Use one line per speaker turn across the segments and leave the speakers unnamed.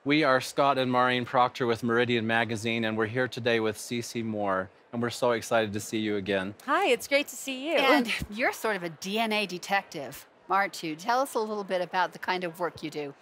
We are Scott and Maureen Proctor with Meridian Magazine, and we're here today with CeCe Moore, and we're so excited to see you again.
Hi, it's great to see you.
And you're sort of a DNA detective, aren't you? Tell us a little bit about the kind of work you do.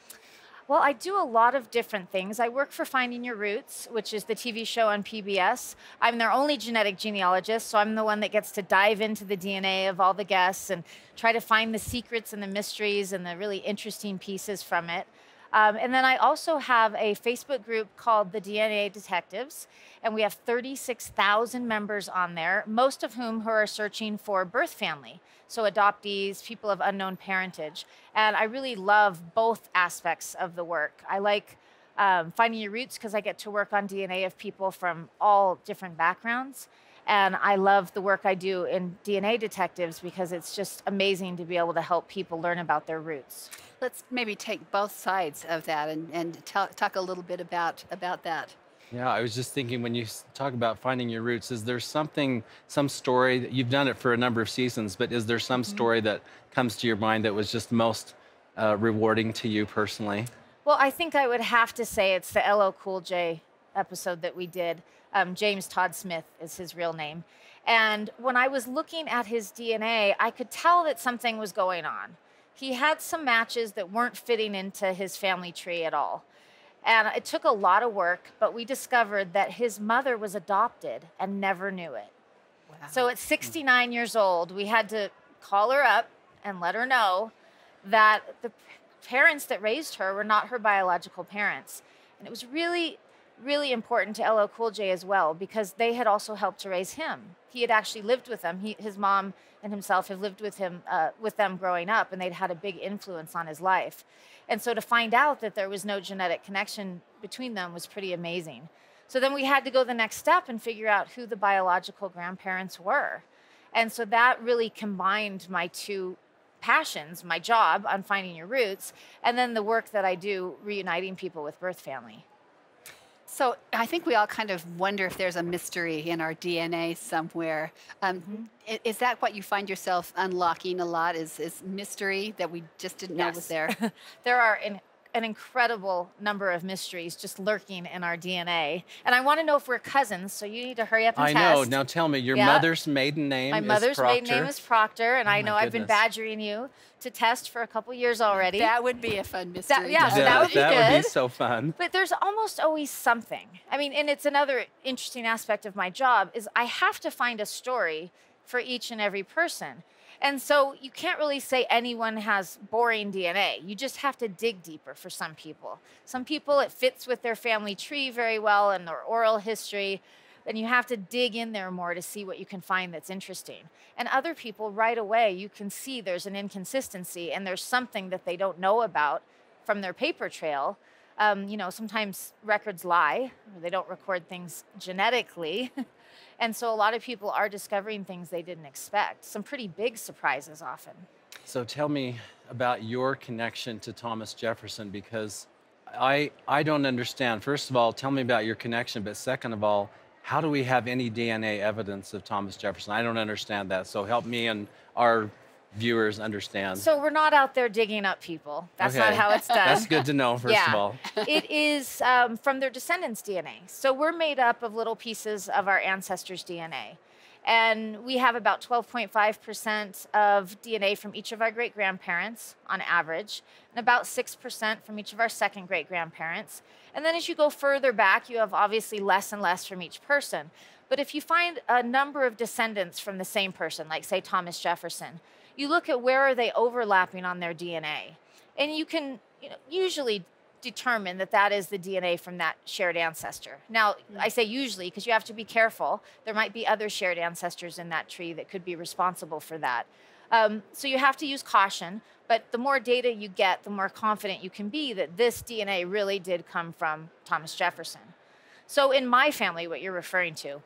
Well, I do a lot of different things. I work for Finding Your Roots, which is the TV show on PBS. I'm their only genetic genealogist, so I'm the one that gets to dive into the DNA of all the guests and try to find the secrets and the mysteries and the really interesting pieces from it. And then I also have a Facebook group called the DNA Detectives, and we have 36,000 members on there, most of whom are searching for birth family, so adoptees, people of unknown parentage. And I really love both aspects of the work. I like Finding Your Roots because I get to work on DNA of people from all different backgrounds. And I love the work I do in DNA Detectives because it's just amazing to be able to help people learn about their roots.
Let's maybe take both sides of that and talk a little bit about that.
Yeah, I was just thinking when you talk about finding your roots, is there something, some story that you've done it for a number of seasons, but is there some story that comes to your mind that was just most rewarding to you personally?
Well, I think I would have to say it's the LL Cool J episode that we did. James Todd Smith is his real name. And when I was looking at his DNA, I could tell that something was going on. He had some matches that weren't fitting into his family tree at all. And it took a lot of work, but we discovered that his mother was adopted and never knew it.
Wow.
So at 69 years old, we had to call her up and let her know that the parents that raised her were not her biological parents. And it was really important to LL Cool J as well because they had also helped to raise him. He had actually lived with them. His mom and himself have lived with him, with them growing up, and they'd had a big influence on his life. And so to find out that there was no genetic connection between them was pretty amazing. So then we had to go the next step and figure out who the biological grandparents were. And so that really combined my two passions, my job on Finding Your Roots, and then the work that I do reuniting people with birth family.
So I think we all kind of wonder if there's a mystery in our DNA somewhere. Is that what you find yourself unlocking a lot? Is mystery that we just didn't know was there?
There are an incredible number of mysteries just lurking in our DNA. And I want to know if we're cousins, so you need to hurry up and
I
test.
know. Now tell me, your mother's maiden name
My
is
mother's
Proctor.
maiden name is Proctor, and
Oh
I
my
know I've been
goodness.
badgering you to test for a couple years already.
That would be a fun mystery.
yeah, so that would be
That would be
good.
so fun.
But there's almost always something. I mean, and it's another interesting aspect of my job is I have to find a story for each and every person. And so you can't really say anyone has boring DNA. You just have to dig deeper for some people. Some people, it fits with their family tree very well and their oral history. And you have to dig in there more to see what you can find that's interesting. And other people, right away, you can see there's an inconsistency and there's something that they don't know about from their paper trail. You know, sometimes records lie, or they don't record things genetically. And so a lot of people are discovering things they didn't expect. Some pretty big surprises often.
So tell me about your connection to Thomas Jefferson, because I don't understand. First of all, tell me about your connection, but second of all, how do we have any DNA evidence of Thomas Jefferson? I don't understand that. So help me and our viewers understand.
So we're not out there digging up people. That's not
Okay.
how it's done.
That's good to know, first of all.
It is from their descendants' DNA. So we're made up of little pieces of our ancestors' DNA. And we have about 12.5% of DNA from each of our great-grandparents on average, and about 6% from each of our second great-grandparents. And then as you go further back, you have obviously less and less from each person. But if you find a number of descendants from the same person, like say Thomas Jefferson, you look at where are they overlapping on their DNA. And you can usually determine that that is the DNA from that shared ancestor. Now, I say usually because you have to be careful. There might be other shared ancestors in that tree that could be responsible for that. So you have to use caution, but the more data you get, the more confident you can be that this DNA really did come from Thomas Jefferson. So in my family, what you're referring to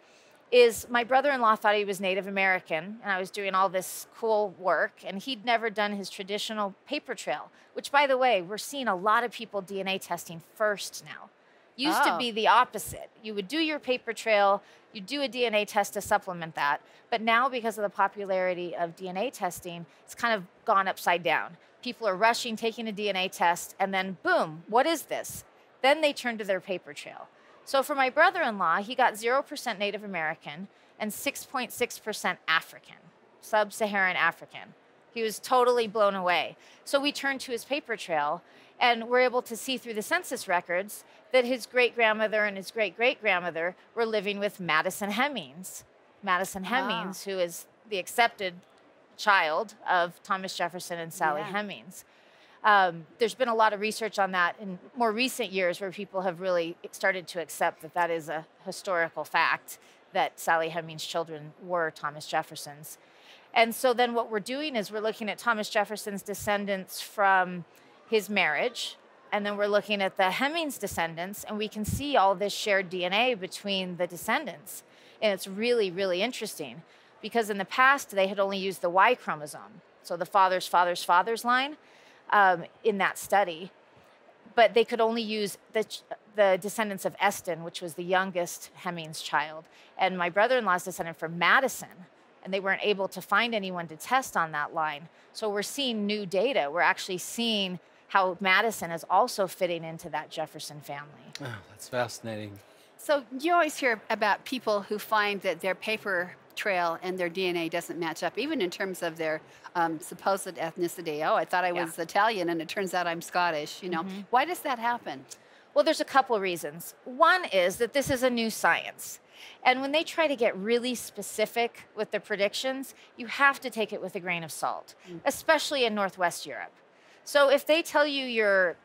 is my brother-in-law thought he was Native American, and I was doing all this cool work, and he'd never done his traditional paper trail, which, by the way, we're seeing a lot of people DNA testing first now. Used to be the opposite. You would do your paper trail, you do a DNA test to supplement that, but now because of the popularity of DNA testing, it's kind of gone upside down. People are rushing, taking a DNA test, and then boom, what is this? Then they turn to their paper trail. So for my brother-in-law, he got 0% Native American and 6.6% African, sub-Saharan African. He was totally blown away. So we turned to his paper trail, and we're able to see through the census records that his great-grandmother and his great-great-grandmother were living with Madison Hemmings. Madison Hemmings, who is the accepted child of Thomas Jefferson and Sally Hemings. There's been a lot of research on that in more recent years where people have really started to accept that that is a historical fact, that Sally Hemings' children were Thomas Jefferson's. And so then what we're doing is we're looking at Thomas Jefferson's descendants from his marriage, and then we're looking at the Hemings descendants, and we can see all this shared DNA between the descendants. And it's really, really interesting because in the past, they had only used the Y chromosome, so the father's father's father's line in that study. But they could only use the descendants of Eston, which was the youngest Hemings child. And my brother-in-law's descendant from Madison, and they weren't able to find anyone to test on that line. So we're seeing new data. We're actually seeing how Madison is also fitting into that Jefferson family.
Oh, that's fascinating.
So you always hear about people who find that their paper trail and their DNA doesn't match up, even in terms of their supposed ethnicity. Oh, I thought I was Italian, and it turns out I'm Scottish. You know, why does that happen?
Well, there's a couple reasons. One is that this is a new science. And when they try to get really specific with the predictions, you have to take it with a grain of salt, especially in Northwest Europe. So if they tell you you're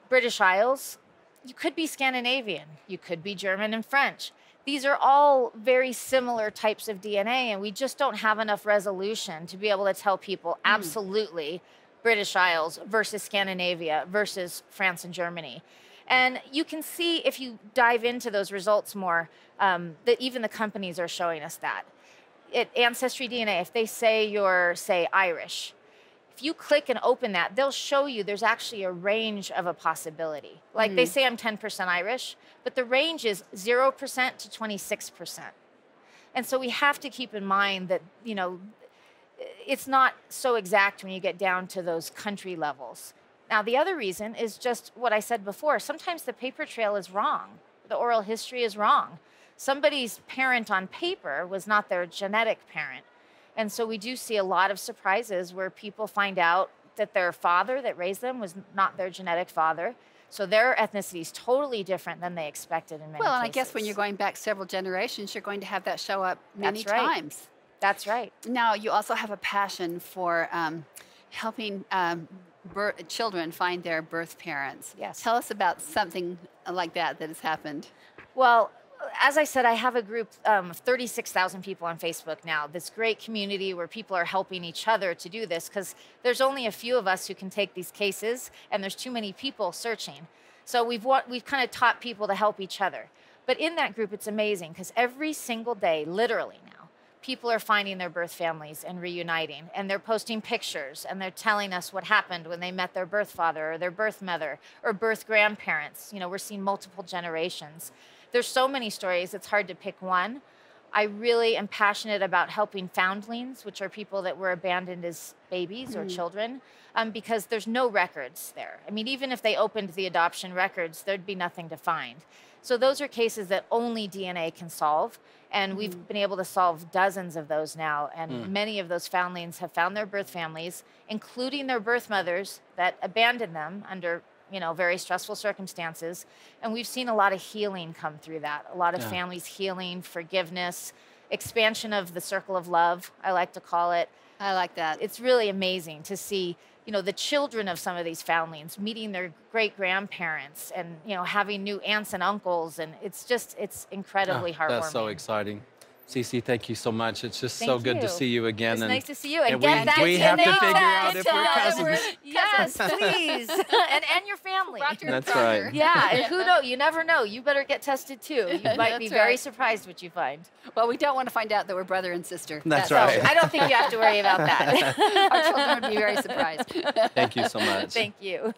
British Isles, you could be Scandinavian, you could be German and French. These are all very similar types of DNA, and we just don't have enough resolution to be able to tell people absolutely British Isles versus Scandinavia versus France and Germany. And you can see if you dive into those results more, that even the companies are showing us that. At Ancestry DNA, if they say you're, say, Irish, if you click and open that, they'll show you there's actually a range of a possibility. Like they say I'm 10% Irish, but the range is 0% to 26%. And so we have to keep in mind that, you know, it's not so exact when you get down to those country levels. Now, the other reason is just what I said before. Sometimes the paper trail is wrong. The oral history is wrong. Somebody's parent on paper was not their genetic parent. And so we do see a lot of surprises where people find out that their father that raised them was not their genetic father. So their ethnicity is totally different than they expected in many cases.
Well, and I guess when you're going back several generations, you're going to have that show up many times.
That's right.
Now, you also have a passion for helping children find their birth parents.
Yes.
Tell us about something like that has happened.
Well, as I said, I have a group of 36,000 people on Facebook now, this great community where people are helping each other to do this because there's only a few of us who can take these cases and there's too many people searching. So we've kind of taught people to help each other. But in that group, it's amazing because every single day, literally now, people are finding their birth families and reuniting, and they're posting pictures, and they're telling us what happened when they met their birth father or their birth mother or birth grandparents. You know, we're seeing multiple generations. There's so many stories, it's hard to pick one. I really am passionate about helping foundlings, which are people that were abandoned as babies or children, because there's no records there. I mean, even if they opened the adoption records, there'd be nothing to find. So those are cases that only DNA can solve, and we've been able to solve dozens of those now, and many of those foundlings have found their birth families, including their birth mothers that abandoned them under very stressful circumstances. And we've seen a lot of healing come through that. A lot of families healing, forgiveness, expansion of the circle of love, I like to call it.
I like that.
It's really amazing to see, the children of some of these foundlings meeting their great-grandparents and, having new aunts and uncles. And it's incredibly heartwarming.
That's so exciting. CeCe, thank you so much. It's just so good to see you again.
It's nice to see you. And
we have to figure out if we're cousins.
Yes, please. and your family.
That's right.
Yeah, and who knows? You never know. You better get tested too. You might be very surprised what you find.
Well, we don't want to find out that we're brother and sister.
That's right.
I don't think you have to worry about that.
Our children would be very surprised.
Thank you so much.
Thank you.